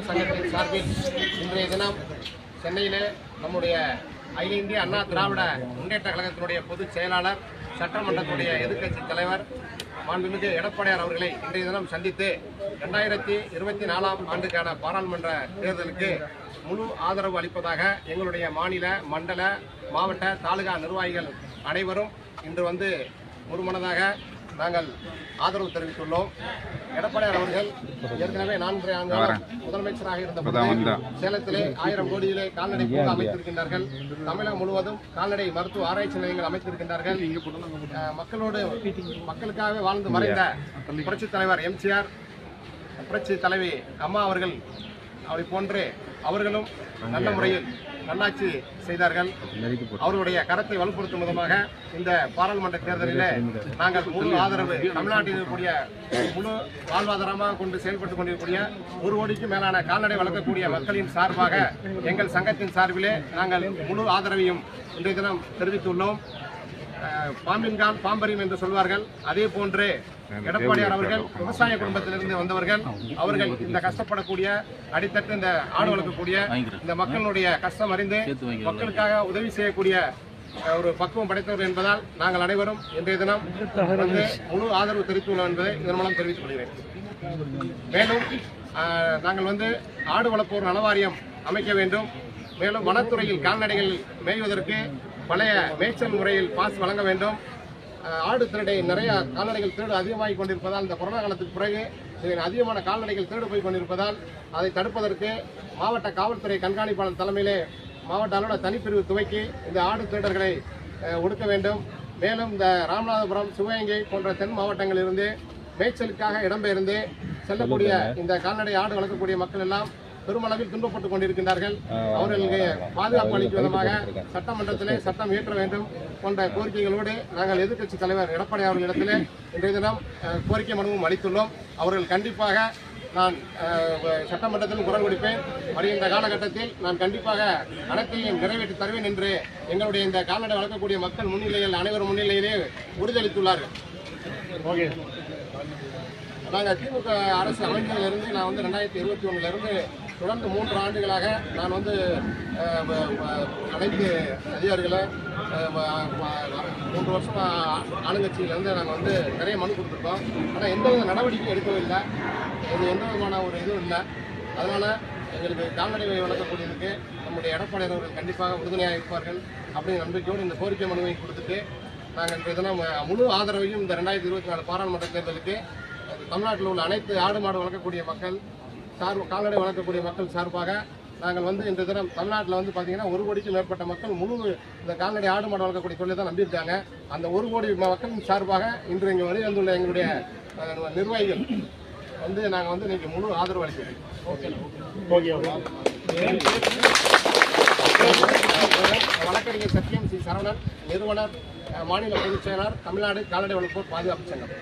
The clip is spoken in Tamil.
சங்கத்தின் சார்பில் இன்றைய தினம் சென்னையிலே நம்முடைய அகில இந்திய அண்ணா திராவிட முன்னேற்ற கழகத்தினுடைய பொதுச் செயலாளர், சட்டமன்றத்துடைய எதிர்க்கட்சி தலைவர் மாண்புமிகு எடப்பாடியார் அவர்களை இன்றைய தினம் சந்தித்து 2024ஆம் ஆண்டுக்கான பாராளுமன்ற தேர்தலுக்கு முழு ஆதரவு அளிப்பதாக எங்களுடைய மாநில, மண்டல, மாவட்ட, தாலுகா நிர்வாகிகள் அனைவரும் இன்று வந்து ஒருமனதாக நாங்கள் ஆதரவு தெரிவித்துள்ளோம். எடப்பாடியார் அவர்கள் ஏற்கனவே 4 ஆண்டுகள் முதலமைச்சராக இருந்த சேலத்திலே 1000 கோடியிலே கால்நடை பூங்கா அமைத்திருக்கின்றார்கள். தமிழகம் முழுவதும் கால்நடை மருத்துவ ஆராய்ச்சி நிலையங்கள் அமைத்திருக்கின்றார்கள். மக்களுக்காக வாழ்ந்து மறைந்த புரட்சித் தலைவர் எம்ஜிஆர், புரட்சி தலைவி அம்மா அவர்கள் அவரை போன்று அவர்களும் நல்ல முறையில் நல்லாட்சி செய்தார்கள். அவர்களுடைய கரத்தை வலுப்படுத்தும் விதமாக இந்த பாராளுமன்ற தேர்தலில் நாங்கள் முழு ஆதரவு, தமிழ்நாட்டில் இருக்கக்கூடிய முழு வாழ்வாதாரமாக கொண்டு செயல்பட்டுக் கொண்டிருக்கக்கூடிய 1 கோடிக்கும் மேலான கால்நடை வளர்க்கக்கூடிய மக்களின் சார்பாக எங்கள் சங்கத்தின் சார்பிலே நாங்கள் முழு ஆதரவையும் இன்றைய தினம் தெரிவித்துள்ளோம். பாம்பின்கால் பாம்பரியும் என்று சொல்வார்கள். அதே போன்று எடப்பாடியார் அவர்கள் விவசாய குடும்பத்திலிருந்து வந்தவர்கள். அவர்கள் இந்த கஷ்டப்படக்கூடிய அடித்தட்டு இந்த ஆடு வளர்க்கக்கூடிய இந்த மக்களுடைய கஷ்டம் அறிந்து மக்களுக்காக உதவி செய்யக்கூடிய ஒரு பக்குவம் படைத்தவர் என்பதால் நாங்கள் அனைவரும் இன்றைய தினம் வந்து முழு ஆதரவு தெரிவித்துள்ளோம் என்பதை இதன் மூலம் தெரிவித்துக் கொள்கிறேன். மேலும் நாங்கள் வந்து ஆடு வளர்ப்போர் நலவாரியம் அமைக்க வேண்டும். மேலும் வனத்துறையில் கால்நடைகள் மேய்வதற்கு பழைய மேய்ச்சல் முறையில் பாஸ் வழங்க வேண்டும். ஆடு திருடை நிறைய கால்நடைகள் திருடு அதிகமாகிக் கொண்டிருப்பதால் இந்த கொரோனா காலத்துக்கு பிறகு அதிகமான கால்நடைகள் திருடு போய் கொண்டிருப்பதால் அதை தடுப்பதற்கு மாவட்ட காவல்துறை கண்காணிப்பாளர் தலைமையிலே மாவட்ட அளவில் தனிப்பிரிவு துவக்கி இந்த ஆடு திருடர்களை ஒடுக்க வேண்டும். மேலும் இந்த ராமநாதபுரம், சிவகங்கை போன்ற தென் மாவட்டங்களிலிருந்து மேய்ச்சலுக்காக இடம்பெயர்ந்து செல்லக்கூடிய இந்த கால்நடை ஆடு வளர்க்கக்கூடிய மக்கள் எல்லாம் பெருமளவில் துன்பப்பட்டுக் கொண்டிருக்கின்றார்கள். அவர்களுக்கு பாதுகாப்பு அளிக்கும் விதமாக சட்டமன்றத்திலே சட்டம் இயற்ற வேண்டும் போன்ற கோரிக்கைகளோடு நாங்கள் எதிர்க்கட்சி தலைவர் எடப்பாடி அவர்களிடத்திலே இன்றைய தினம் கோரிக்கை மனுவும் அளித்துள்ளோம். அவர்கள் கண்டிப்பாக நான் சட்டமன்றத்தில் குரல் கொடுப்பேன். வருகின்ற காலகட்டத்தில் நான் கண்டிப்பாக அனைத்தையும் நிறைவேற்றி தருவேன் என்று எங்களுடைய இந்த கால்நடை வளர்க்கக்கூடிய மக்கள் முன்னிலையில் அனைவரும் முன்னிலையிலே உறுதியளித்துள்ளார்கள். ஓகே, நாங்கள் திமுக அரசு அமைந்ததிலிருந்து நான் வந்து 2021 தொடர்ந்து 3 ஆண்டுகளாக நான் வந்து அனைத்து அதிகாரிகளை 3 வருஷம் ஆளுங்கட்சியிலேருந்து நாங்கள் வந்து நிறைய மனு கொடுத்துருக்கோம். ஆனால் எந்தவித நடவடிக்கையும் எடுக்கவில்லை. இது எந்த விதமான ஒரு இதுவும் இல்லை. அதனால் எங்களுக்கு கால்நடை வளர்க்கக்கூடியதுக்கு நம்முடைய எடப்பாடி அவர்கள் கண்டிப்பாக உறுதுணையாக இருப்பார்கள் அப்படிங்கிற நம்பிக்கையோடு இந்த கோரிக்கை மனுவை கொடுத்துட்டு நாங்கள் இன்றைய தினம் முழு ஆதரவையும் இந்த 2024 பாராளுமன்ற தேர்தலுக்கு தமிழ்நாட்டில் உள்ள அனைத்து ஆடு மாடு வளர்க்கக்கூடிய மக்கள் கால்நடை வளர்க்கக்கூடிய மக்கள் சார்பாக நாங்கள் வந்து இந்த தினம் தமிழ்நாட்டில் வந்து பார்த்தீங்கன்னா 1 கோடிக்கும் மேற்பட்ட மக்கள் முழு இந்த கால்நடை ஆடு மாடு வளர்க்கக்கூடிய தொழிலை தான் நம்பியிருக்காங்க. அந்த 1 கோடி மக்களின் சார்பாக இன்று இங்கே வருகை வந்துள்ள எங்களுடைய நிர்வாகிகள் வந்து நாங்கள் வந்து இன்னைக்கு முழு ஆதரவு அளிக்கிறோம். வழக்கறிஞர் சத்யம் சி சரவணன், நிறுவனர், மாநில பொதுச் செயலாளர், தமிழ்நாடு கால்நடை வளர்ப்போர் பாதுகாப்பு சங்கம்.